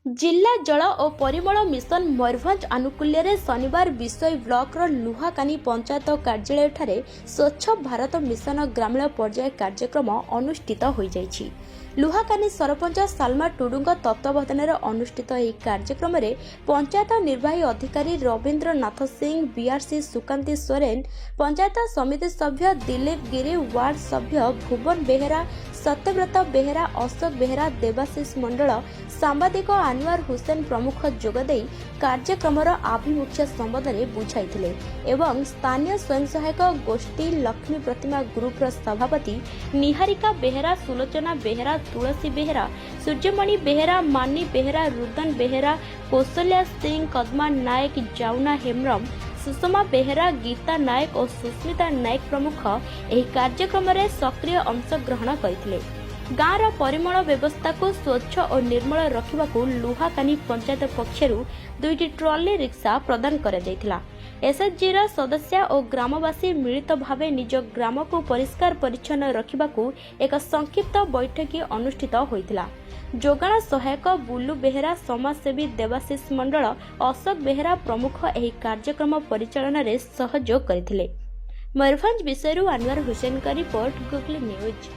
जिला जल और परिमल मिशन मयूरभंज आनुकूल्य रे शनिवार विषय ब्लॉक लुहाकानी पंचायत कार्यालय ठारे स्वच्छ भारत मिशन ग्रामीण पर्याय कार्यक्रम अनुष्ठित हो जाइछि। लुहाकानी सरपंच सालमा टुडुंग तत्वावधान अनुष्ठित यह कार्यक्रम में पंचायत निर्वाही अधिकारी रवींद्र नाथ सिंह, बीआरसी सुकांती सोरेन, पंचायत समिति सभ्य दिलीप गिरी, वार्ड सभ्य भुवन बेहेरा, सत्यव्रत बेहेरा, अशोक बेहेरा, देवाशीष मंडल, सांबादिक अनवर हुसैन प्रमुख जोगदे कार्यक्रमर आभिमुख्य संबोधन बुझाइथिले एवं स्थानीय स्वयं सहायक गोष्ठी लक्ष्मी प्रतिमा ग्रुप सभापति निहारिका बेहेरा, सुलोचना बेहेरा, तुलसी बेहेरा, सूर्यमणि बेहेरा, मानी बेहेरा, रुदन बेहेरा, कौशल्या सिंह, कदमा नायक, जाउना हेम्रम, सुषमा बेहेरा, गीता नायक और सुस्मिता नायक प्रमुख एही कार्यक्रम में सक्रिय अंशग्रहण करथिले। गाँवर परिमल व्यवस्था को स्वच्छ और निर्मल रखा लुहाकानी पंचायत पक्षर 2टी ट्रॉली रिक्शा प्रदान कर एसएचजी सदस्य और ग्रामवासी मिलित भाव निज ग्राम को परिष्कार परिच्छन्न रखा एक संक्षिप्त बैठक अनुष्ठित होइतिला। जोगाण सहायक बुलू बेहेरा, समाजसेवी देवाशीष मंडल, अशोक बेहेरा प्रमुख एही कार्यक्रम परिचालन में सहयोग करथिले। मयूरभंज विषय अनवर हुसैन का रिपोर्ट, गुगली न्यूज।